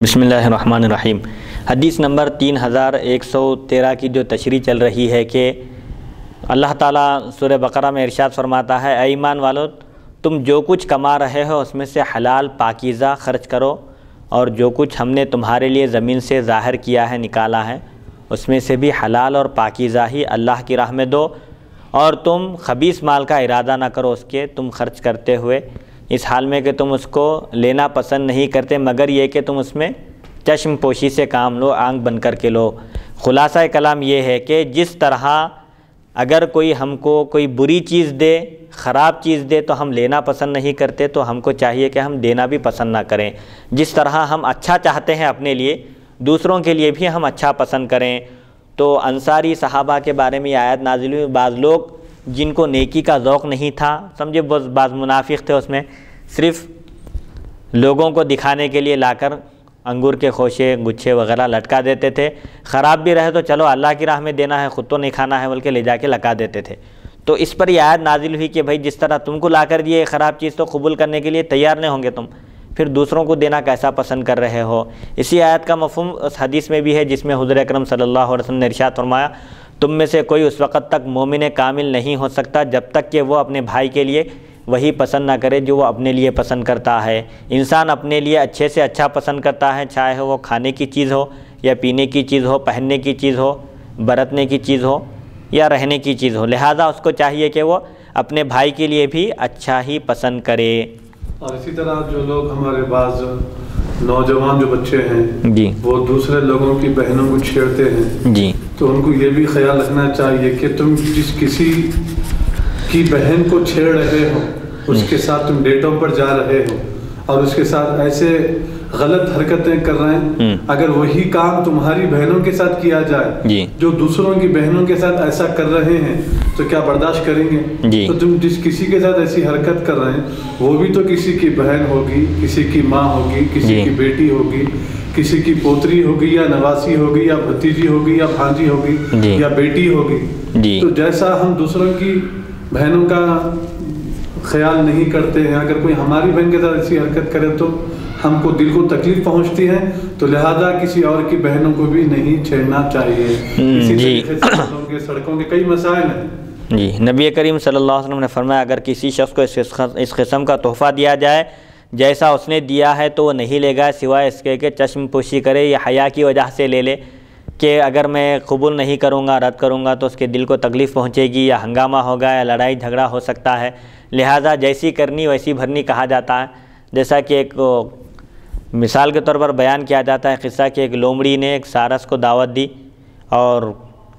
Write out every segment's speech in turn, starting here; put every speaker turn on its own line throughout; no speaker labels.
بسم اللہ الرحمن الرحیم۔ حدیث نمبر 3113 کی جو تشریح چل رہی ہے کہ اللہ تعالیٰ سورہ بقرہ میں ارشاد فرماتا ہے، اے ایمان والو، تم جو کچھ کما رہے ہو اس میں سے حلال پاکیزہ خرچ کرو، اور جو کچھ ہم نے تمہارے لیے زمین سے ظاہر کیا ہے، نکالا ہے، اس میں سے بھی حلال اور پاکیزہ ہی اللہ کی راہ میں دو، اور تم خبیث مال کا ارادہ نہ کرو اس کے تم خرچ کرتے ہوئے، اس حال میں کہ تم اس کو لینا پسند نہیں کرتے مگر یہ کہ تم اس میں چشم پوشی سے کام لو، آنکھ بن کر کے لو۔ خلاصہ کلام یہ ہے کہ جس طرح اگر کوئی ہم کو کوئی بری چیز دے، خراب چیز دے تو ہم لینا پسند نہیں کرتے، تو ہم کو چاہیے کہ ہم دینا بھی پسند نہ کریں۔ جس طرح ہم اچھا چاہتے ہیں اپنے لیے، دوسروں کے لیے بھی ہم اچھا پسند کریں۔ تو انصاری صحابہ کے بارے میں یہ آیت نازل ہوئی۔ بعض لوگ جن کو نیکی کا ذوق نہیں تھا، سمجھے بعض منافق تھے، اس میں صرف لوگوں کو دکھانے کے لیے لا کر انگور کے خوشے گچھے وغیرہ لٹکا دیتے تھے، خراب بھی رہے تو چلو اللہ کی راہ میں دینا ہے، خود تو نہیں کھانا ہے بلکہ لے جا کے لگا دیتے تھے۔ تو اس پر یہ آیت نازل ہوئی کہ بھائی جس طرح تم کو لا کر دیے خراب چیز تو قبول کرنے کے لیے تیار نہیں ہوں گے تم، پھر دوسروں کو دینا کیسا پسند کر رہے ہو۔ اسی آیت کا مفہوم اس حدیث میں بھی ہے جس میں حضور اکرم صلی اللہ علیہ وسلم نے ارشاد فرمایا، تم میں سے کوئی اس وقت تک مومن کامل نہیں ہو سکتا جب تک کہ وہ اپنے بھائی کے لیے وہی پسند نہ کرے جو وہ اپنے لیے پسند کرتا ہے۔ انسان اپنے لیے اچھے سے اچھا پسند کرتا ہے، چاہے وہ کھانے کی چیز ہو یا پینے کی چیز ہو، پہننے کی چیز ہو، برتنے کی چیز ہو یا رہنے کی چیز ہو، لہذا اس کو چاہیے کہ وہ اپنے بھائی کے لیے بھی اچھا ہی پسند کرے۔
اور اسی طرح جو لوگ ہمارے بعض نوجوان جو بچے ہیں
جی
وہ دوسرے لوگوں کی بہنوں کو چھیڑتے ہیں،
جی
تو ان کو یہ بھی خیال رکھنا چاہیے کہ تم جس کسی کی بہن کو چھیڑ رہے ہو اس کے ساتھ تم ڈیٹوں پر جا رہے ہو اور اس کے ساتھ ایسے غلط حرکتیں کر رہے ہیں، اگر وہی کام تمہاری بہنوں کے ساتھ کیا جائے جو دوسروں کی بہنوں کے ساتھ ایسا کر رہے ہیں تو کیا برداشت کریں گے؟ تو تم جس کسی کے ساتھ ایسی حرکت کر رہے ہیں وہ بھی تو کسی کی بہن ہوگی، کسی کی ماں ہوگی، کسی کی بیٹی ہوگی، کسی کی پوتری ہوگی یا نواسی ہوگی یا بھتیجی ہوگی یا بھانجی ہوگی یا بیٹی ہوگی۔ تو جیسا ہم دوسروں کی بہنوں کا خیال نہیں کرتے ہیں، اگر کوئی ہماری بہن کے ساتھ ایسی حرکت کرے تو ہم کو دل کو تکلیف پہنچتی ہے، تو لہذا کسی اور کی بہنوں کو بھی نہیں چھیڑنا چاہیے۔ اسی طریقے سے سڑکوں کے کئی مسائل ہیں۔
جی نبی کریم صلی اللہ علیہ وسلم نے فرمایا، اگر کسی شخص کو اس قسم کا تحفہ دیا جائے جیسا اس نے دیا ہے تو وہ نہیں لے گا سوائے اس کے کہ چشم پوشی کرے یا حیا کی وجہ سے لے لے، کہ اگر میں قبول نہیں کروں گا، رد کروں گا تو اس کے دل کو تکلیف پہنچے گی یا ہنگامہ ہوگا یا لڑائی جھگڑا ہو سکتا ہے، لہٰذا جیسی کرنی ویسی بھرنی کہا جاتا ہے۔ جیسا کہ ایک مثال کے طور پر بیان کیا جاتا ہے قصہ کہ ایک لومڑی نے ایک سارس کو دعوت دی اور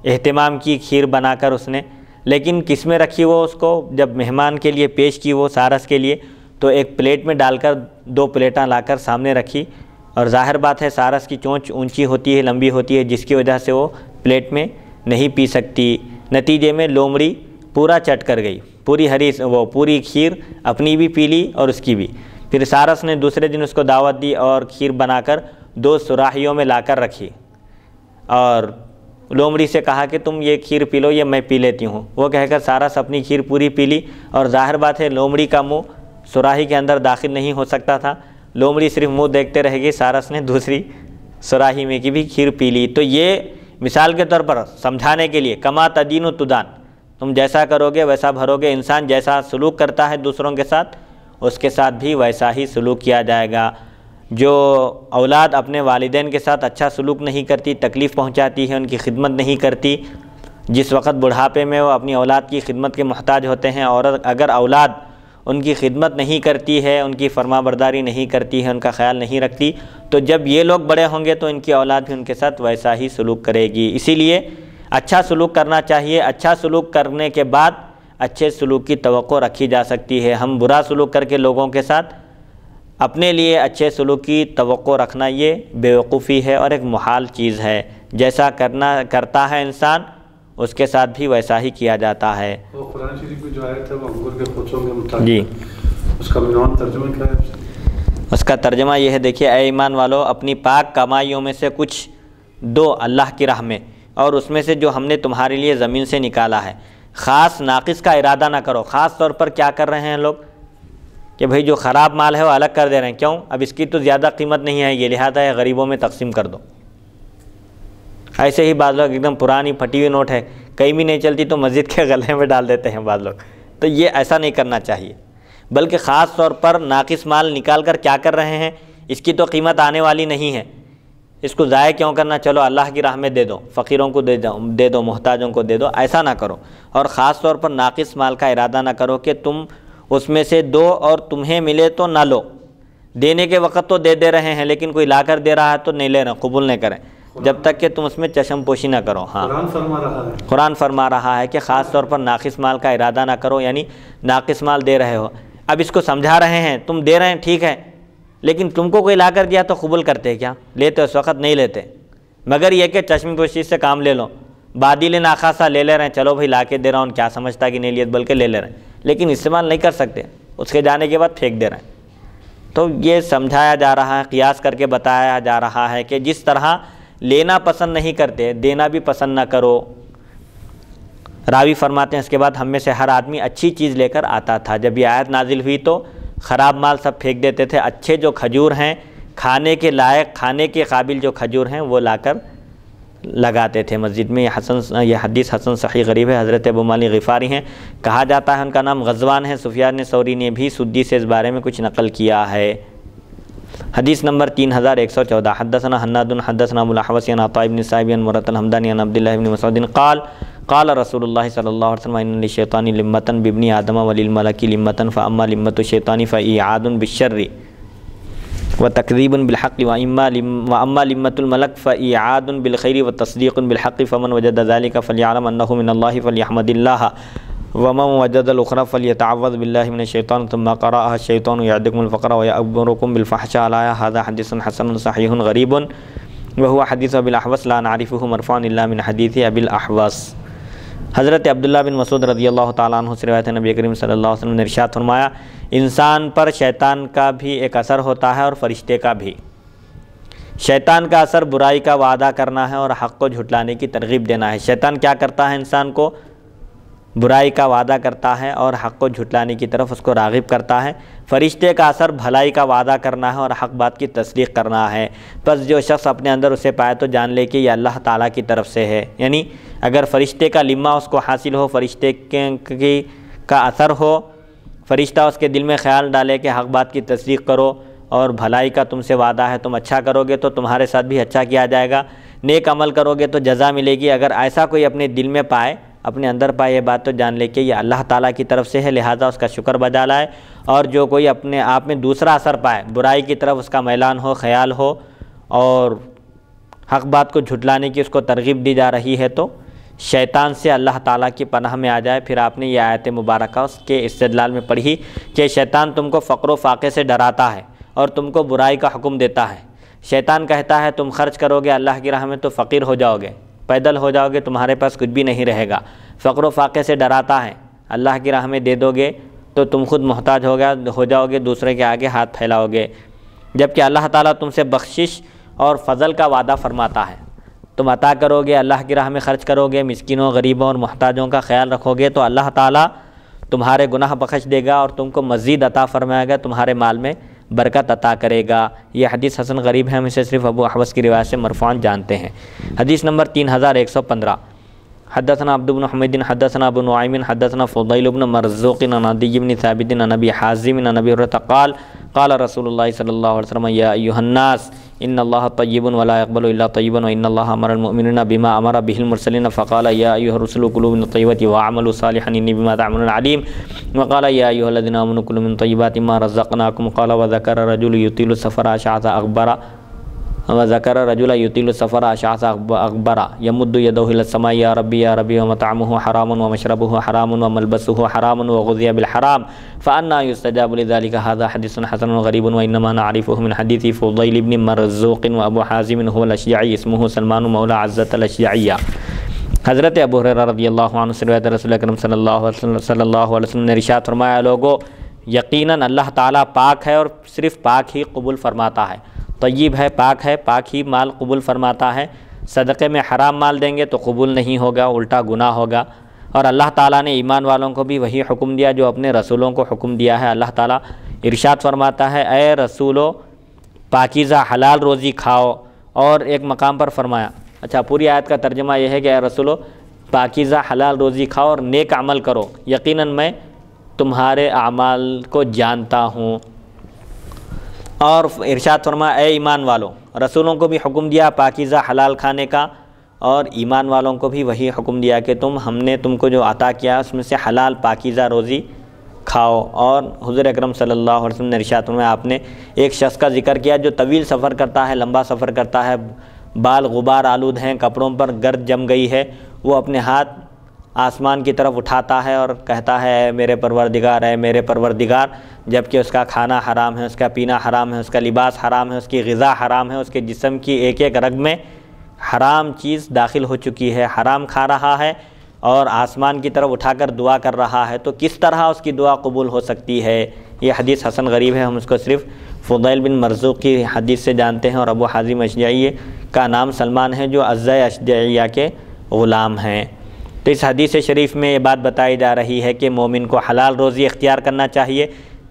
اہتمام کی، کھیر بنا کر اس نے، لیکن کس میں رکھی وہ اس کو جب مہمان کے لیے پیش کی وہ سارس کے لیے، تو ایک پلیٹ میں ڈال کر 2 پلیٹاں لا کر سامنے رکھی، اور ظاہر بات ہے سارس کی چونچ اونچی ہوتی ہے، لمبی ہوتی ہے، جس کی وجہ سے وہ پلیٹ میں نہیں پی سکتی۔ نتیجے میں لومڑی پورا چٹ کر گئی، پوری کھیر اپنی بھی پی لی اور اس کی بھی۔ پھر سارس نے دوسرے دن اس کو دعوت دی اور کھیر بنا کر 2 سراہیوں میں لا کر رکھی، اور لومڑی سے کہا کہ تم یہ کھیر پی لو، یہ میں پی لیتی ہوں۔ وہ کہہ کر سارس اپنی کھیر پوری پی لی، اور ظاہر بات ہے لومڑی کا منہ سراہی کے اندر داخل نہیں ہو سکتا تھا، لومڑی صرف منہ دیکھتے رہ گئی، سارس نے دوسری سراہی میں کی بھی کھیر پی لی۔ تو یہ مثال کے طور پر سمجھانے کے لیے، کما تدین تدان، تم جیسا کرو گے ویسا بھرو گے، انسان جیسا سلوک کرتا ہے دوسروں کے ساتھ اس کے ساتھ بھی ویسا ہی سلوک کیا جائے گا۔ جو اولاد اپنے والدین کے ساتھ اچھا سلوک نہیں کرتی، تکلیف پہنچاتی ہے، ان کی خدمت نہیں کرتی، جس وقت بڑھاپے میں وہ اپنی اولاد کی خدمت کے محتاج ہوتے ہیں، اور اگر اولاد ان کی خدمت نہیں کرتی ہے، ان کی فرما برداری نہیں کرتی ہے، ان کا خیال نہیں رکھتی، تو جب یہ لوگ بڑے ہوں گے تو ان کی اولاد بھی ان کے ساتھ ویسا ہی سلوک کرے گی۔ اسی لیے اچھا سلوک کرنا چاہیے، اچھا سلوک کرنے کے بعد اچھے سلوک کی توقع رکھی جا سکتی ہے۔ ہم برا سلوک کر کے لوگوں کے ساتھ اپنے لیے اچھے سلوک کی توقع رکھنا یہ بیوقوفی ہے اور ایک محال چیز ہے۔ جیسا کرتا ہے انسان اس کے ساتھ بھی ویسا ہی کیا جاتا ہے۔
وہ قرآن شریف میں جو آیت ہے وہ انگور کے خوشوں کے مطابق، اس کا عنوان ترجمہ کیا ہے؟
اس کا ترجمہ یہ ہے، دیکھیے، اے ایمان والو، اپنی پاک کمائیوں میں سے کچھ دو اللہ کی راہ میں، اور اس میں سے جو ہم نے تمہارے لیے زمین سے نکالا ہے، خاص ناقص کا ارادہ نہ کرو۔ خاص طور پر کیا کر رہے ہیں لوگ کہ بھئی جو خراب مال ہے وہ الگ کر دے رہے ہیں، کیوں؟ اب اس کی تو زیادہ قیمت نہیں ہے یہ، لہذا یہ غریبوں میں تقسیم کر دو۔ ایسے ہی بعض لوگ ایک دم پرانی پھٹی ہوئی نوٹ ہے، کہیں بھی نہیں چلتی تو مسجد کے غلے میں ڈال دیتے ہیں بعض لوگ، تو یہ ایسا نہیں کرنا چاہیے، بلکہ خاص طور پر ناقص مال نکال کر کیا کر رہے ہیں، اس کی تو قیمت آنے والی نہیں ہے، اس کو ضائع کیوں کرنا، چلو اللہ کی راہ میں دے دو، فقیروں کو دے دو، محتاجوں کو دے دو، ایسا نہ کرو۔ اور خاص طور پر ناقص مال کا ارادہ نہ کرو کہ تم اس میں سے دو اور تمہیں ملے تو نہ لو، دینے کے وقت تو دے رہے ہیں لیکن کوئی لا کر دے رہا ہے تو نہیں لے رہے، قبول نہیں کریں جب تک کہ تم اس میں چشم پوشی نہ کرو۔ ہاں، قرآن فرما رہا ہے کہ خاص طور پر ناقص مال کا ارادہ نہ کرو، یعنی ناقص مال دے رہے ہو، اب اس کو سمجھا رہے ہیں، تم دے رہے ہیں ٹھیک ہے، لیکن تم کو کوئی لا کر دیا تو قبول کرتے کیا؟ لیتے اس وقت نہیں لیتے، مگر یہ کہ چشم پوشی سے کام لے لو، بادل ناخاصہ لے رہے ہیں، چلو بھائی لا کے دے رہا ہوں، کیا سمجھتا کہ نہیں لیت، بلکہ لے رہے ہیں، لیکن استعمال نہیں کر سکتے، اس کے جانے کے بعد پھینک دے رہے ہیں۔ تو یہ سمجھایا جا رہا ہے، قیاس کر کے بتایا جا رہا ہے کہ جس طرح لینا پسند نہیں کرتے، دینا بھی پسند نہ کرو۔ راوی فرماتے ہیں اس کے بعد ہم میں سے ہر آدمی اچھی چیز لے کر آتا تھا، جب یہ آیت نازل ہوئی تو خراب مال سب پھینک دیتے تھے، اچھے جو کھجور ہیں، کھانے کے لائق، کھانے کے قابل جو کھجور ہیں وہ لا کر لگاتے تھے مسجد میں۔ یہ حدیث حسن صحیح غریب ہے، حضرت ابو مالی غفاری ہیں، کہا جاتا ہے ان کا نام غزوان ہے، سفیان ثوری نے بھی سدی سے اس بارے میں کچھ نقل کیا ہے۔ حدیث نمبر 3114، حدثنا حناد حدثنا ابو الاحوص عن عطاء بن صائب عن مرة الحمداني عن عبد الله بن مسعود قال قال رسول الله صلى الله عليه وسلم ان للشيطان لمة بابن آدم وللملك لمة فأما لمة الشيطان فإيعاد بالشر وتكذيب بالحق وأما لمة الملك فإيعاد بالخير وتصديق بالحق فمن وجد ذلك فليعلم أنه من الله فليحمد الله ومن وجد الأخرى فليتعوذ بالله من الشيطان ثم قرأها الشيطان يعدكم الفقر ويأمركم بالفحشاء الآية۔ هذا حديث حسن صحيح غريب وهو حديث أبي الأحوص لا نعرفه مرفوعا إلا من حديث أبي الأحوص۔ حضرت عبداللہ بن مسعود رضی اللہ تعالیٰ عنہ سے روایت ہے، نبی کریم صلی اللہ علیہ وسلم نے ارشاد فرمایا انسان پر شیطان کا بھی ایک اثر ہوتا ہے اور فرشتے کا بھی۔ شیطان کا اثر برائی کا وعدہ کرنا ہے اور حق کو جھٹلانے کی ترغیب دینا ہے۔ شیطان کیا کرتا ہے؟ انسان کو برائی کا وعدہ کرتا ہے اور حق کو جھٹلانے کی طرف اس کو راغب کرتا ہے۔ فرشتے کا اثر بھلائی کا وعدہ کرنا ہے اور حق بات کی تصدیق کرنا ہے۔ پس جو شخص اپنے اندر اسے پائے تو جان لے کہ یہ اللہ تعالیٰ کی طرف سے ہے، یعنی اگر فرشتے کا لمہ اس کو حاصل ہو، فرشتے کا اثر ہو، فرشتہ اس کے دل میں خیال ڈالے کہ حق بات کی تصدیق کرو اور بھلائی کا تم سے وعدہ ہے، تم اچھا کرو گے تو تمہارے ساتھ بھی اچھا کیا جائے گا، نیک عمل کرو گے تو جزا ملے گی، اگر ایسا کوئی اپنے دل میں پائے، اپنے اندر پائے یہ بات تو جان لے کہ یہ اللہ تعالیٰ کی طرف سے ہے، لہٰذا اس کا شکر بجا لائے۔ اور جو کوئی اپنے آپ میں دوسرا اثر پائے، برائی کی طرف اس کا میلان ہو، خیال ہو اور حق بات کو جھٹلانے کی اس کو ترغیب دی جا رہی ہے، تو شیطان سے اللہ تعالیٰ کی پناہ میں آ جائے۔ پھر آپ نے یہ آیت مبارکہ اس کے استدلال میں پڑھی کہ شیطان تم کو فقر و فاقے سے ڈراتا ہے اور تم کو برائی کا حکم دیتا ہے۔ شیطان کہتا ہے تم خرچ کرو گے اللہ کی راہ میں تو فقیر ہو جاؤ گے، پیدل ہو جاؤ گے، تمہارے پاس کچھ بھی نہیں رہے گا۔ فقر و فاقے سے ڈراتا ہے، اللہ کی راہ میں دے دو گے تو تم خود محتاج ہو جاؤ گے، دوسرے کے آگے ہاتھ پھیلاؤ گے، جبکہ اللہ تعالیٰ تم سے بخشش اور فضل کا وعدہ فرماتا ہے۔ تم عطا کرو گے، اللہ کی راہ میں خرچ کرو گے، مسکینوں، غریبوں اور محتاجوں کا خیال رکھو گے تو اللہ تعالیٰ تمہارے گناہ بخش دے گا اور تم کو مزید عطا فرمائے گا، تمہارے مال میں برکت عطا کرے گا۔ یہ حدیث حسن غریب ہے، ہم اسے صرف ابو احوص کی روایت سے مرفوعاً جانتے ہیں۔ حدیث نمبر 3115، حدثنا عبد بن حمید حدثنا ابو نعیم حدثنا فضیل بن مرزوق عن عدی بن ثابت عن ابی حازم عن ابی ہریرہ قال قال رسول اللہ صلی اللہ علیہ وسلم یا ایھا الناس ان اللہ طیب ولا يقبل الا طیبا وان اللہ امر المؤمنین بما امر به المرسلین فقال یا ایھا الرسل کلوا من الطیبات واعملوا صالحا انی بما تعملون علیم وقال یا ایھا الذین آمنوا کلوا من طیبات ما رزقناکم قال وذکر رجل یطیل السفر اشعث اغبر وذکر رجل یطیل السفر اشعث اغبر یمد یدہ الی السماء یا ربی ومطعمہ حرام ومشربہ حرام وملبسہ حرام وغذی بالحرام فأنى يستجاب لذلك هذا حديث حسن غريب وإنما نعرفه من حديث فضيل بن مرزوق وأبو حازم هو الأشجعي اسمه سلمان مولى عزة الأشجعية۔ حضرت ابو ہریرہ رضی اللہ عنہ سے روایت رسول اکرم صلی اللہ علیہ وسلم نے ارشاد فرمایا لوگو یقیناً اللہ تعالیٰ پاک ہے اور صرف پاک ہی قبول فرماتا ہے، طیب ہے، پاک ہی مال قبول فرماتا ہے۔ صدقے میں حرام مال دیں گے تو قبول نہیں ہوگا، الٹا گناہ ہوگا۔ اور اللہ تعالیٰ نے ایمان والوں کو بھی وہی حکم دیا جو اپنے رسولوں کو حکم دیا ہے۔ اللہ تعالیٰ ارشاد فرماتا ہے اے رسولو پاکیزہ حلال روزی کھاؤ، اور ایک مقام پر فرمایا، اچھا پوری آیت کا ترجمہ یہ ہے کہ اے رسولو پاکیزہ حلال روزی کھاؤ اور نیک عمل کرو، یقیناً میں تمہارے اعمال کو جانتا ہوں۔ اور ارشاد فرمایا اے ایمان والو، رسولوں کو بھی حکم دیا پاکیزہ حلال کھانے کا، اور ایمان والوں کو بھی وہی حکم دیا کہ ہم نے تم کو جو عطا کیا اس میں سے حلال پاکیزہ روزی کھاؤ۔ اور حضور اکرم صلی اللہ علیہ وسلم نے ارشاد فرمایا، آپ نے ایک شخص کا ذکر کیا جو طویل سفر کرتا ہے، لمبا سفر کرتا ہے، بال غبار آلود ہیں، کپڑوں پر گرد جم گئی ہے، وہ اپنے ہاتھ آسمان کی طرف اٹھاتا ہے اور کہتا ہے اے میرے پروردگار، اے میرے پروردگار، جبکہ اس کا کھانا حرام ہے، اس کا پینا حرام ہے، اس کا لباس حرام ہے، اس کی غذا حرام ہے، اس کے جسم کی ایک ایک رگ میں حرام چیز داخل ہو چکی ہے، حرام کھا رہا ہے اور آسمان کی طرف اٹھا کر دعا کر رہا ہے، تو کس طرح اس کی دعا قبول ہو سکتی ہے؟ یہ حدیث حسن غریب ہے، ہم اس کو صرف فضیل بن مرزوق کی حدیث سے جانتے ہیں، اور ابو حازم اشجعی کا نام سلمان ہے جو عزہ اشجعیہ کے غلام ہیں۔ تو اس حدیث شریف میں یہ بات بتائی جا رہی ہے کہ مومن کو حلال روزی اختیار کرنا چاہیے،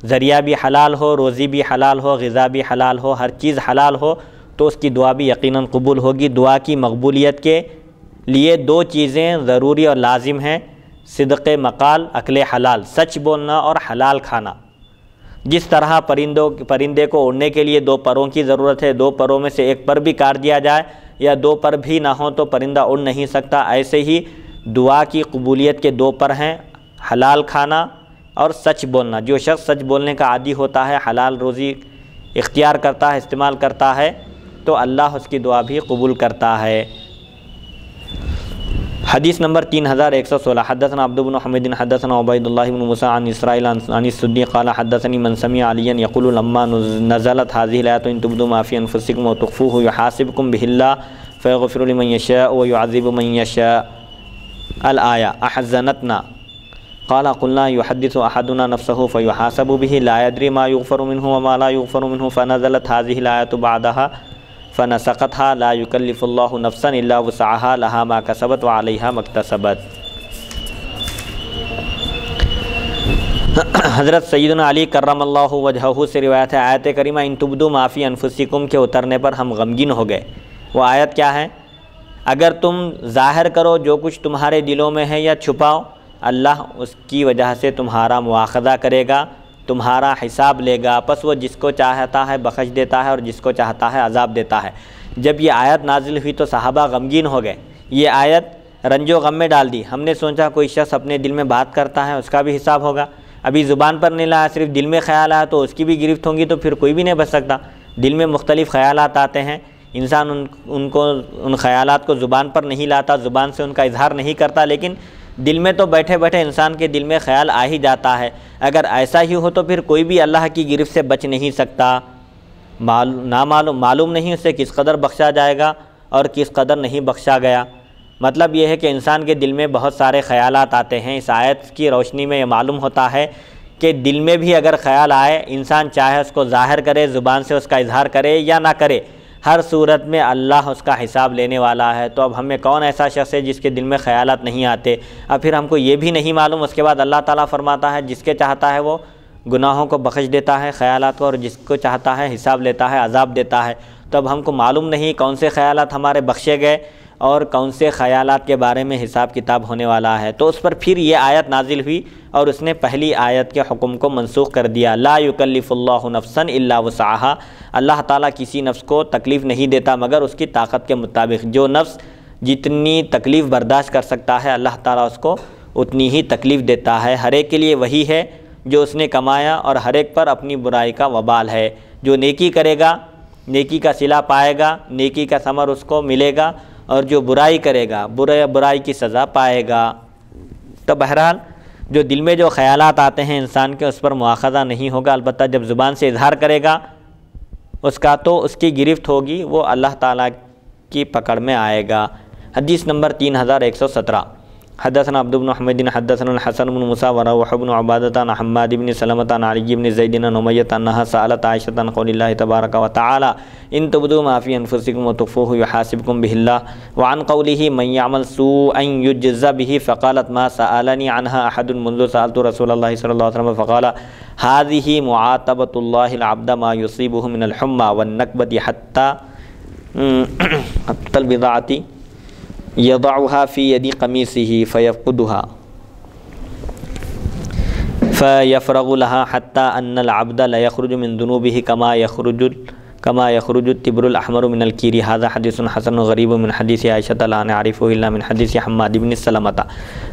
ذریعہ بھی حلال ہو، روزی بھی حلال ہو، غذا بھی حلال ہو، ہر چیز حلال ہو تو اس کی دعا بھی یقیناً قبول ہوگی۔ دعا کی مقبولیت کے لیے دو چیزیں ضروری اور لازم ہیں، صدق مقال، اکل حلال، سچ بولنا اور حلال کھانا۔ جس طرح پرندے کو اڑنے کے لیے دو پروں کی ضرورت ہے، دو پروں میں سے ایک پر بھی کاٹ دیا جائے یا دو پر بھی نہ ہو تو پرندہ اڑ نہیں سکتا، ایسے ہی دعا کی قبولیت کے دو پر ہیں، حلال کھانا اور سچ بولنا۔ جو شخص سچ بولنے کا عادی ہوتا ہے، حلال روزی اختیار کرتا ہے، استعمال کرتا ہے، تو اللہ اس کی دعا بھی قبول کرتا ہے۔ حدیث نمبر 3116 حدثنا عبد بن حمید حدثنا عبید اللہ بن موسیٰ عن اسرائیل عن السدی قال حدثنی من سمع علیا یقول لما نزلت هذه الآیات ان تبدوا ما فی انفسکم وتخفوه یحاسبکم به اللہ فیغفر لمن یشاء ویعذب من یشاء الآیہ احزنتنا قال قلنا يحدث احدنا نفسه فيحاسب به لا يدري ما يغفر منه وما لا يغفر منه فنزلت هذه الآیات بعدها فنسقتها لا يكلف الله نفسا الا وسعها لها ما كسبت وعليها ما اكتسبت۔ حضرت سیدنا علی کرم اللہ وجہہ سے روایت ہے، آیت کریمہ ان تبدوا ما فی انفسکم کے اترنے پر ہم غمگین ہو گئے۔ وہ آیت کیا ہے؟ اگر تم ظاہر کرو جو کچھ تمہارے دلوں میں ہے یا چھپاؤ، اللہ اس کی وجہ سے تمہارا مواخذہ کرے گا، تمہارا حساب لے گا، پس وہ جس کو چاہتا ہے بخش دیتا ہے اور جس کو چاہتا ہے عذاب دیتا ہے۔ جب یہ آیت نازل ہوئی تو صحابہ غمگین ہو گئے، یہ آیت رنج و غم میں ڈال دی۔ ہم نے سوچا کوئی شخص اپنے دل میں بات کرتا ہے اس کا بھی حساب ہوگا، ابھی زبان پر نہیں لایا، صرف دل میں خیال آیا تو اس کی بھی گرفت ہوگی، تو پھر کوئی بھی نہیں بچ سکتا۔ دل میں مختلف خیالات آتے ہیں، انسان ان خیالات کو زبان پر نہیں لاتا، زبان سے ان کا اظہار نہیں کرتا، لیکن دل میں تو بیٹھے بیٹھے انسان کے دل میں خیال آ ہی جاتا ہے۔ اگر ایسا ہی ہو تو پھر کوئی بھی اللہ کی گرفت سے بچ نہیں سکتا۔ معلوم نہیں اسے کس قدر بخشا جائے گا اور کس قدر نہیں بخشا گیا۔ مطلب یہ ہے کہ انسان کے دل میں بہت سارے خیالات آتے ہیں۔ اس آیت کی روشنی میں یہ معلوم ہوتا ہے کہ دل میں بھی اگر خیال آئے، انسان چاہے اس کو ظاہر کرے، زبان سے اس کا اظہار کرے یا نہ کرے، ہر صورت میں اللہ اس کا حساب لینے والا ہے۔ تو اب ہمیں کون ایسا شخص ہے جس کے دل میں خیالات نہیں آتے؟ اب پھر ہم کو یہ بھی نہیں معلوم، اس کے بعد اللہ تعالیٰ فرماتا ہے جس کے چاہتا ہے وہ گناہوں کو بخش دیتا ہے، خیالات کو، اور جس کو چاہتا ہے حساب لیتا ہے، عذاب دیتا ہے۔ تو اب ہم کو معلوم نہیں کون سے خیالات ہمارے بخشے گئے اور کون سے خیالات کے بارے میں حساب کتاب ہونے والا ہے۔ تو اس پر پھر یہ آیت نازل ہوئی اور اس نے پہلی آیت کے حکم کو منسوخ کر دیا، لا یکلف اللہ نفسا الا وسعها۔ اللہ تعالیٰ کسی نفس کو تکلیف نہیں دیتا مگر اس کی طاقت کے مطابق۔ جو نفس جتنی تکلیف برداشت کر سکتا ہے اللہ تعالیٰ اس کو اتنی ہی تکلیف دیتا ہے۔ ہر ایک کے لیے وہی ہے جو اس نے کمایا اور ہر ایک پر اپنی برائی کا وبال ہے۔ جو نیکی کرے گا نیکی کا صلہ پائے گا، نیکی کا ثمر اس کو ملے گا، اور جو برائی کرے گا برائی کی سزا پائے گا۔ تو بہرحال جو دل میں جو خیالات آتے ہیں انسان کے، اس پر مواخذہ نہیں ہوگا، البتہ جب زبان سے اظہار کرے گا اس کا تو اس کی گرفت ہوگی، وہ اللہ تعالیٰ کی پکڑ میں آئے گا۔ حدیث نمبر 3117 حدثنا عبد بن حمید حدثنا الحسن بن موسى وروح بن عبادة عن حماد بن سلمة عن علي بن زيد عن أمية أنها سألت عائشة عن قول الله تبارك وتعالى إن تبدوا ما في أنفسكم وتخفوه يحاسبكم به الله وعن قوله من يعمل سوءا يجزى به فقالت ما سألني عنها أحد منذ سألت رسول الله صلى الله عليه وسلم فقال هذه معاتبة الله العبد ما يصيبه من الحمى والنكبة حتى البضاعة يضعها في يد قميصه فيفقدها فيفرغ لها حتى أن العبد لا يخرج من ذنوبه كما يخرج التبر الأحمر من الكير. هذا حديث حسن غريب من حديث عائشة لا نعرفه إلا من حديث حماد بن سلمة.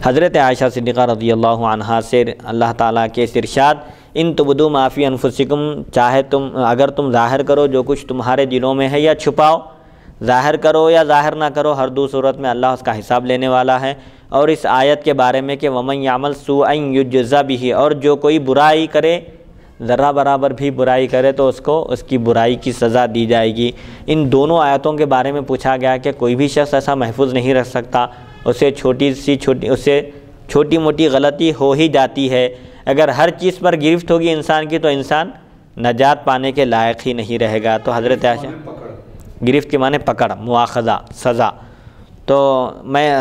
حضرت عائشہ صدیقہ رضی اللہ عنہا سے اللہ تعالیٰ کے ارشاد ان تبدو ما فی انفسکم، چاہے اگر تم ظاہر کرو جو کچھ تمہارے دلوں میں ہے یا چھپاؤ، ظاہر کرو یا ظاہر نہ کرو، ہر دو صورت میں اللہ اس کا حساب لینے والا ہے. اور اس آیت کے بارے میں کہ وَمَن يَعْمَلْ سُوءًا يُجْزَ بِهِ، اور جو کوئی برائی کرے، ذرہ برابر بھی برائی کرے تو اس کو اس کی برائی کی سزا دی جائے گی. ان دونوں آیتوں کے بارے میں پوچھا گیا کہ کوئی بھی شخص ایسا محفوظ نہیں رکھ سکتا، اسے چھوٹی موٹی غلطی ہو ہی جاتی ہے. اگر ہر چیز پر گرفت ہوگی انسان کی تو انسان نجات پانے کے لائق ہی نہیں رہے گا. تو حضرت عائشہ گرفت کے معنی پکڑ، مواخذہ، سزا. تو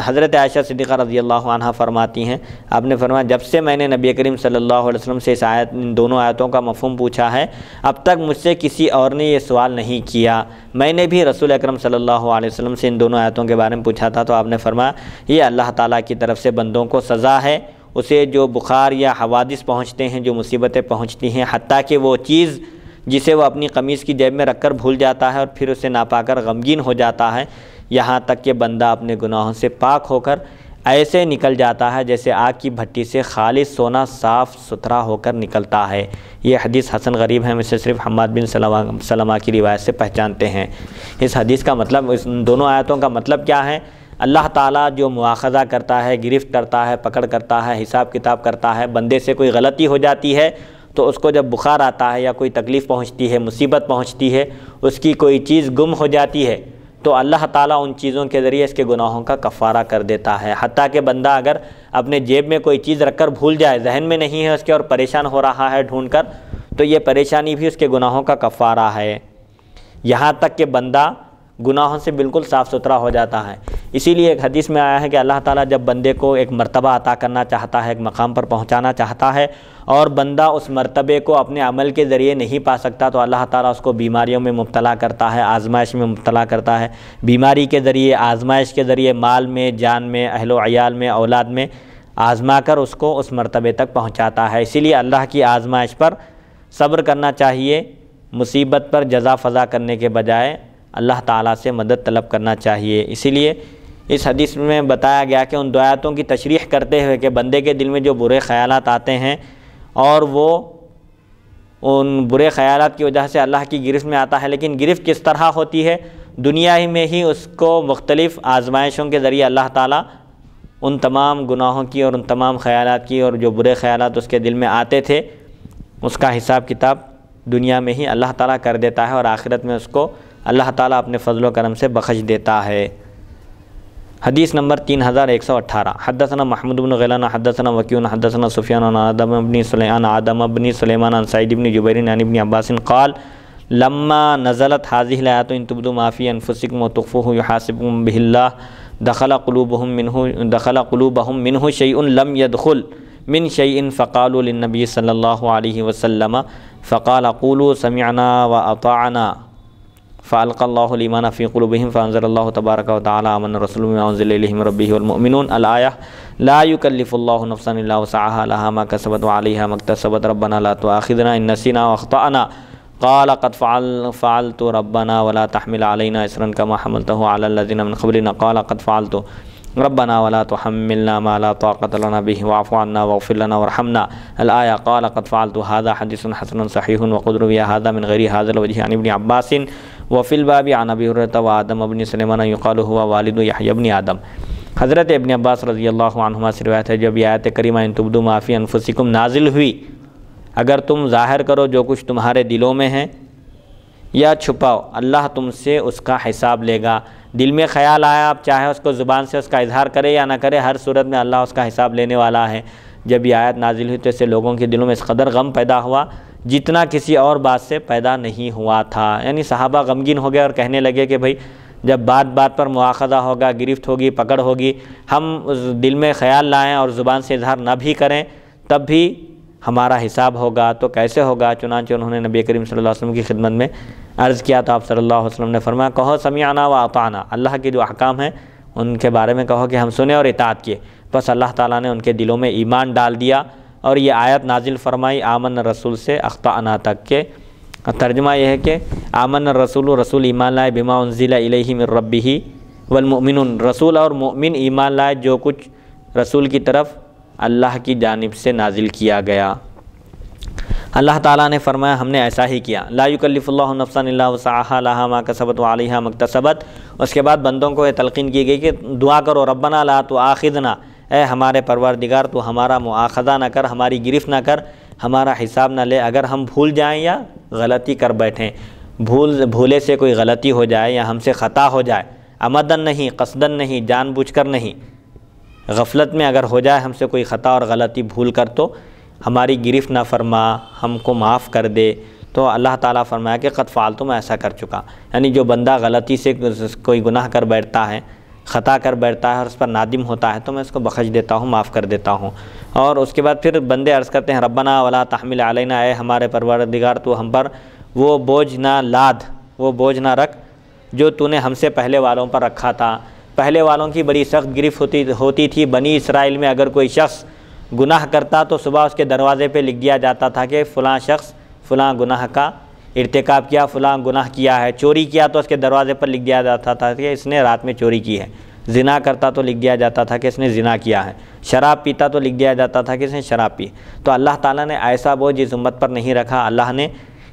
حضرت عائشہ صدیقہ رضی اللہ عنہ فرماتی ہیں، آپ نے فرمایا جب سے میں نے نبی کریم صلی اللہ علیہ وسلم سے ان دونوں آیتوں کا مفہوم پوچھا ہے، اب تک مجھ سے کسی اور نے یہ سوال نہیں کیا. میں نے بھی رسول اکرم صلی اللہ علیہ وسلم سے ان دونوں آیتوں کے بارے میں پوچھا تھا تو آپ نے فرمایا یہ اللہ تعالیٰ کی طرف سے بندوں کو سزا ہے. اسے جو بخار یا حوادث پہنچتے ہیں، جو مصیبتیں پہنچتی ہیں، حتیٰ کہ وہ چیز جسے وہ اپنی قمیص کی جیب میں رکھ کر بھول جاتا ہے اور پھر اسے نہ پا کر غمگین ہو جاتا ہے، یہاں تک کہ بندہ اپنے گناہوں سے پاک ہو کر ایسے نکل جاتا ہے جیسے آگ کی بھٹی سے خالص سونا صاف ستھرا ہو کر نکلتا ہے. یہ حدیث حسن غریب ہے، ہم اسے صرف حماد بن سلمہ کی روایت سے پہچانتے ہیں. اس حدیث کا مطلب، اس دونوں آیتوں کا مطلب کیا ہے؟ اللہ تعالیٰ جو مواخذہ کرتا ہے، گرفت کرتا ہے، پکڑ کرتا ہے، حساب کتاب کرتا ہے. بندے سے کوئی غلطی ہو جاتی ہے تو اس کو جب بخار آتا ہے یا کوئی تکلیف پہنچتی ہے، مصیبت پہنچتی ہے، اس کی کوئی چیز گم ہو جاتی ہے تو اللہ تعالیٰ ان چیزوں کے ذریعے اس کے گناہوں کا کفارہ کر دیتا ہے. حتیٰ کہ بندہ اگر اپنے جیب میں کوئی چیز رکھ کر بھول جائے، ذہن میں نہیں ہے اس کے اور پریشان ہو رہا ہے ڈھونڈ کر، تو یہ پریشانی بھی اس کے گناہوں کا کفارہ ہے. یہاں تک کہ بندہ گناہوں سے بالکل صاف ستھرا ہو جاتا ہے. اسی لیے ایک حدیث میں آیا ہے کہ اللہ تعالیٰ جب بندے کو ایک مرتبہ عطا کرنا چاہتا ہے، ایک مقام پر پہنچانا چاہتا ہے اور بندہ اس مرتبے کو اپنے عمل کے ذریعے نہیں پا سکتا تو اللہ تعالیٰ اس کو بیماریوں میں مبتلا کرتا ہے، آزمائش میں مبتلا کرتا ہے. بیماری کے ذریعے، آزمائش کے ذریعے، مال میں، جان میں، اہل و عیال میں، اولاد میں آزما کر اس کو اس مرتبے تک پہنچاتا ہے. اسی لیے اللہ کی آزمائش پر صبر کرنا چاہیے، مصیبت پر جزا فضا کرنے کے بجائے اللہ تعالیٰ سے مدد طلب کرنا چاہیے. اسی لیے اس حدیث میں بتایا گیا کہ ان دو آیتوں کی تشریح کرتے ہوئے کہ بندے کے دل میں جو برے خیالات آتے ہیں اور وہ ان برے خیالات کی وجہ سے اللہ کی گرفت میں آتا ہے، لیکن گرفت کس طرح ہوتی ہے؟ دنیا ہی میں ہی اس کو مختلف آزمائشوں کے ذریعے اللہ تعالیٰ ان تمام گناہوں کی اور ان تمام خیالات کی اور جو برے خیالات اس کے دل میں آتے تھے اس کا حساب کتاب دنیا میں ہی اللہ تعالیٰ کر دیتا ہے اور آخرت میں اس کو اللہ تعالیٰ اپنے فضل و کرم سے بخش دیتا ہے. حدیث نمبر 3118. حدثنا محمود بن غیلان حدثنا وکیع حدثنا سفیان عن آدم بن سلیمان عن سعید بن جبیر عن ابن عباس قال لما نزلت هذه الآیات ان تبدوا ما فی انفسکم وتخفوه یحاسبکم به اللہ دخل قلوبهم منه شیء لم يدخل من شیء فقالوا للنبی صلی اللہ علیہ وسلم فقال قولوا سمعنا واطعنا فَأَلْقَى اللَّهُ الْإِيمَانَ فِي قُلُوبِهِمْ فَأَنزَلَ اللَّهُ تَبَارَكَ وَتَعَالَى آمَنَ الرَّسُولُ بِمَا أُنزِلَ إِلَيْهِ مِن رَّبِّهِ وَالْمُؤْمِنُونَ الآية لا يكلف الله نفسا إلا وسعها لها ما كسبت وعليها ما اكتسبت ربنا لا تؤاخذنا إن نسينا وأخطأنا قال قد فعلت ربنا ولا تحمل علينا إصرا كما حملته على الذين من قبلنا قال قد فعلت ربنا ولا تحملنا ما لا طاقة لنا به واعف عنا واغفر لنا وارحمنا الآية قال قد فعلت. هذا حديث حسن صحيح وقد روي هذا من غير هذا الوجه عن ابن عباس وفي الباب عن ابي هريرة وآدم بن سليمان يقال هو والد يحيى بن آدم. حضرت ابن عباس رضی اللہ عنہما سے روایت ہے جب یہ آیت کریمہ ان تبدوا ما فی انفسکم نازل ہوئی، اگر تم ظاہر کرو جو کچھ تمہارے دلوں میں ہے یا چھپاؤ، اللہ تم سے اس کا حساب لے گا۔ دل میں خیال آیا، آپ چاہے اس کو زبان سے اس کا اظہار کرے یا نہ کرے، ہر صورت میں اللہ اس کا حساب لینے والا ہے۔ جب یہ آیت نازل ہوئی تو اس سے لوگوں کے دلوں میں اس قدر غم پیدا ہوا جتنا کسی اور بات سے پیدا نہیں ہوا تھا۔ یعنی صحابہ غمگین ہو گئے اور کہنے لگے کہ بھئی جب بات بات پر مواخذہ ہوگا، گرفت ہوگی، پکڑ ہوگی، ہم دل میں خیال لائیں اور زبان سے اظہار نہ بھی کریں تب بھی ہمارا حساب ہوگا تو کیسے ہوگا؟ چنانچہ انہوں نے نبی کریم صلی اللہ علیہ وسلم کی خدمت میں عرض کیا تو آپ صلی اللہ علیہ وسلم نے فرمایا کہو سمعنا و اطعنا، اللہ کے جو احکام ہیں ان کے بارے میں کہو کہ ہم سنے اور اطاعت کیے۔ بس اللہ تعالیٰ نے ان کے دلوں میں ایمان ڈال دیا اور یہ آیت نازل فرمائی آمن رسول سے اخطأنا تک کے۔ ترجمہ یہ ہے کہ آمن الرسول، رسول ایمان لائے، بما انزل الیہ من ربہ، والمؤمنون، رسول اور مؤمن ایمان لائے جو کچھ رسول کی طرف اللہ کی جانب سے نازل کیا گیا۔ اللہ تعالیٰ نے فرمایا ہم نے ایسا ہی کیا، لا یکلف اللہ نفسا الا وسعها لها ما کسبت وعلیہا ما اکتسبت۔ اس کے بعد بندوں کو یہ تلقین کی گئی کہ دعا کرو ربنا لا تؤاخذنا، اے ہمارے پروردگار تو ہمارا مؤاخذہ نہ کر، ہماری گرفت نہ کر، ہمارا حساب نہ لے اگر ہم بھول جائیں یا غلطی کر بیٹھیں۔ بھولے سے کوئی غلطی ہو جائے یا ہم سے خطا ہو جائے، عمدن نہیں، قصدن نہیں، جان بوجھ کر نہیں، غفلت میں اگر ہو جائے ہم سے کوئی خطا اور غلطی بھول کر تو ہماری گرفت نہ فرما، ہم کو معاف کر دے۔ تو اللہ تعالیٰ فرمایا کہ قد فعلت، میں ایسا کر چکا۔ یعنی جو بندہ غلطی سے کوئی گناہ کر بیٹھتا ہے، خطا کر بیٹھتا ہے اور اس پر نادم ہوتا ہے تو میں اس کو بخش دیتا ہوں، معاف کر دیتا ہوں۔ اور اس کے بعد پھر بندے عرض کرتے ہیں ربنا ولا تحمل علینا، اے ہمارے پروردگار تو ہم پر وہ بوجھ نہ لاد، وہ بوجھ نہ رکھ جو تو نے ہم سے پہلے والوں پر رکھا تھا۔ پہلے والوں کی بڑی سخت گرفت ہوتی تھی۔ بنی اسرائیل میں اگر کوئی شخص گناہ کرتا تو صبح اس کے دروازے پہ لکھ دیا جاتا تھا کہ فلاں شخص فلاں گناہ کا ارتکاب کیا، فلاں گناہ کیا ہے۔ چوری کیا تو اس کے دروازے پر لکھ دیا جاتا تھا کہ اس نے رات میں چوری کی ہے۔ زنا کرتا تو لکھ دیا جاتا تھا کہ اس نے زنا کیا ہے۔ شراب پیتا تو لکھ دیا جاتا تھا کہ اس نے شراب پی۔ تو اللہ تعالیٰ نے ایسا بوجھ اس امت پر نہیں رکھا۔ اللہ نے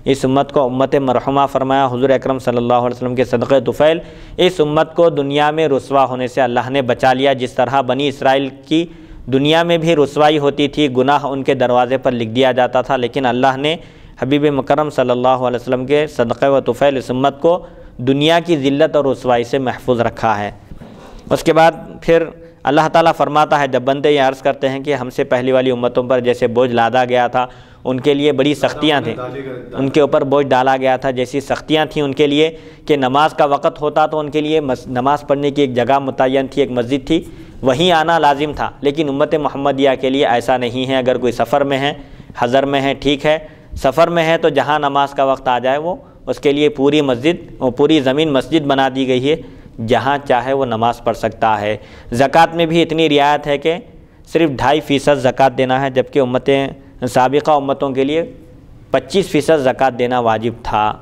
اس امت کو امت مرحومہ فرمایا۔ حضور اکرم صلی اللہ علیہ وسلم کے صدقہ طفیل اس امت کو دنیا میں رسوا ہونے سے اللہ نے بچا لیا۔ جس طرح بنی اسرائیل کی دنیا میں بھی رسوائی ہوتی تھی، گناہ ان کے دروازے پر لکھ دیا جاتا تھا، لیکن اللہ نے حبیب مکرم صلی اللہ علیہ وسلم کے صدقہ و طفیل اس امت کو دنیا کی ذلت اور رسوائی سے محفوظ رکھا ہے۔ اس کے بعد پھر اللہ تعالیٰ فرماتا ہے جب بندے یہ عرض کرتے ہیں کہ ہم سے پہلی والی امتوں پر جیسے بوجھ لادا گیا تھا، ان کے لیے بڑی سختیاں تھیں، ان کے اوپر بوجھ ڈالا گیا تھا، جیسی سختیاں تھیں ان کے لیے کہ نماز کا وقت ہوتا تو ان کے لیے نماز پڑھنے کی ایک جگہ متعین تھی، ایک مسجد تھی، وہیں آنا لازم تھا۔ لیکن امت محمدیہ کے لیے ایسا نہیں ہے۔ اگر کوئی سفر میں ہے، حضر میں ہے، ٹھیک ہے، سفر میں ہے تو جہاں نماز کا وقت آ جائے وہ اس کے لیے پوری مسجد، پوری زمین مسجد بنا دی گئی ہے، جہاں چاہے وہ نماز پڑھ سکتا ہے۔ زکوٰۃ میں بھی اتنی رعایت ہے کہ صرف 2.5% زکوٰۃ دینا ہے، جبکہ سابقہ امتوں کے لیے 25% زکوٰۃ دینا واجب تھا۔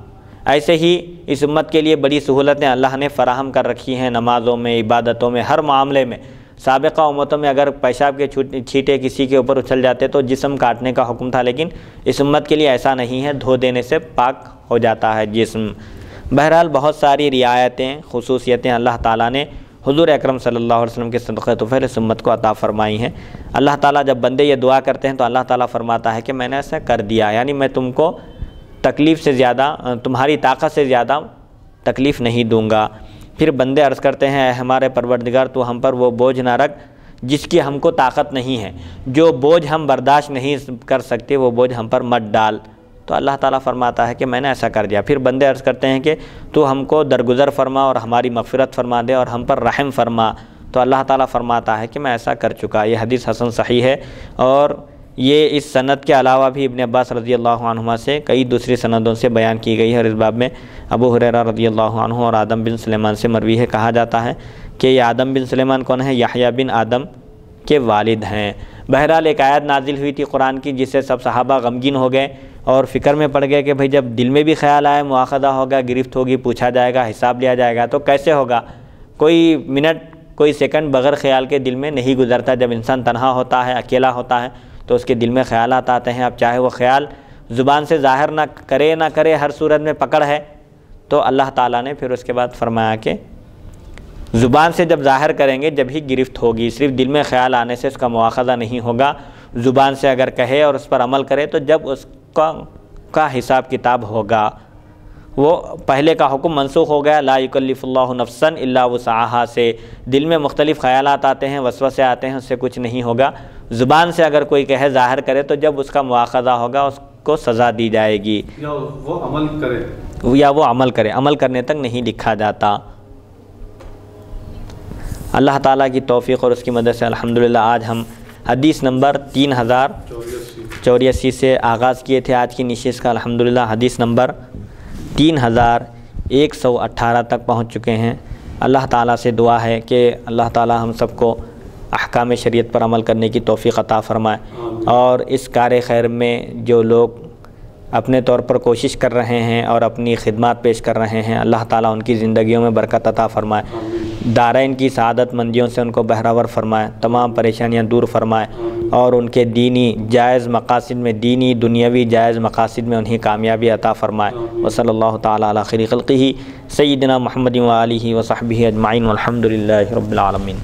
ایسے ہی اس امت کے لیے بڑی سہولتیں اللہ نے فراہم کر رکھی ہیں، نمازوں میں، عبادتوں میں، ہر معاملے میں۔ سابقہ امتوں میں اگر پیشاب کے چھینٹے کسی کے اوپر اچھل جاتے تو جسم کاٹنے کا حکم تھا، لیکن اس امت کے لیے ایسا نہیں ہے، دھو دینے سے پاک ہو جاتا ہے جسم۔ بہرحال بہت ساری رعایتیں، خصوصیتیں اللہ تعالیٰ نے حضور اکرم صلی اللہ علیہ وسلم کے صدقہ طفیل اس امت کو عطا فرمائی ہیں۔ اللہ تعالیٰ جب بندے یہ دعا کرتے ہیں تو اللہ تعالیٰ فرماتا ہے کہ میں نے ایسا کر دیا، یعنی میں تم کو تکلیف سے زیادہ، تمہاری طاقت سے زیادہ تکلیف نہیں دوں گا۔ پھر بندے عرض کرتے ہیں اے ہمارے پروردگار تو ہم پر وہ بوجھ نہ رکھ جس کی ہم کو طاقت نہیں ہے، جو بوجھ ہم برداشت نہیں کر سکتے وہ بوجھ ہم پر مت ڈال۔ تو اللہ تعالیٰ فرماتا ہے کہ میں نے ایسا کر دیا۔ پھر بندے عرض کرتے ہیں کہ تو ہم کو درگزر فرما اور ہماری مغفرت فرما دے اور ہم پر رحم فرما۔ تو اللہ تعالیٰ فرماتا ہے کہ میں ایسا کر چکا۔ یہ حدیث حسن صحیح ہے، اور یہ اس سند کے علاوہ بھی ابن عباس رضی اللہ عنہما سے کئی دوسری سندوں سے بیان کی گئی ہے، اور اس باب میں ابو ہریرہ رضی اللہ عنہ اور آدم بن سلیمان سے مروی ہے۔ کہا جاتا ہے کہ یہ آدم بن سلیمان کون ہے؟ یحییٰ بن آدم کے والد ہیں۔ بہرحال ایک آیت نازل ہوئی تھی قرآن کی جس سے سب صحابہ غمگین ہو گئے اور فکر میں پڑ گئے کہ بھئی جب دل میں بھی خیال آئے مواخذہ ہوگا، گرفت ہوگی، پوچھا جائے گا، حساب لیا جائے گا تو کیسے ہوگا؟ کوئی منٹ، کوئی سیکنڈ بغیر خیال کے دل میں نہیں گزرتا۔ جب انسان تنہا ہوتا ہے، اکیلا ہوتا ہے تو اس کے دل میں خیالات آتے ہیں۔ اب چاہے وہ خیال زبان سے ظاہر نہ کرے، ہر صورت میں پکڑ ہے۔ تو اللہ تعالیٰ نے پھر اس کے بعد فرمایا کہ زبان سے جب ظاہر کریں گے جب ہی گرفت ہوگی، صرف دل میں خیال آنے سے اس کا مواخذہ نہیں ہوگا۔ زبان سے اگر کہے اور اس پر عمل کرے تو جب اس کا حساب کتاب ہوگا۔ وہ پہلے کا حکم منسوخ ہو گیا، لا یکلف اللہ نفسا الا وسعہا سے۔ دل میں مختلف خیالات آتے ہیں، وسوسے آتے ہیں، اس سے کچھ نہیں ہوگا۔ زبان سے اگر کوئی کہے، ظاہر کرے، تو جب اس کا مواخذہ ہوگا اس کو سزا دی جائے گی،
یا وہ عمل کرے،
عمل کرنے تک نہیں لکھا جاتا۔ اللہ تعالیٰ کی توفیق اور اس کی مدد سے الحمدللہ آج ہم حدیث نمبر 3084 سے آغاز کیے تھے آج کی نشست کا، الحمدللہ حدیث نمبر 3118 تک پہنچ چکے ہیں۔ اللہ تعالیٰ سے دعا ہے کہ اللہ تعالیٰ ہم سب کو احکام شریعت پر عمل کرنے کی توفیق عطا فرمائے، اور اس کار خیر میں جو لوگ اپنے طور پر کوشش کر رہے ہیں اور اپنی خدمات پیش کر رہے ہیں، اللہ تعالیٰ ان کی زندگیوں میں برکت عطا فرمائے، دارین کی سعادت مندیوں سے ان کو بہراور فرمائے، تمام پریشانیاں دور فرمائے، اور ان کے دینی جائز مقاصد میں، دینی دنیاوی جائز مقاصد میں انہیں کامیابی عطا فرمائے۔ وصلی اللہ تعالیٰ علی خیر خلقہ سیدنا محمد و آلہ و صحبہ اجمعین والحمد للہ رب العالمین۔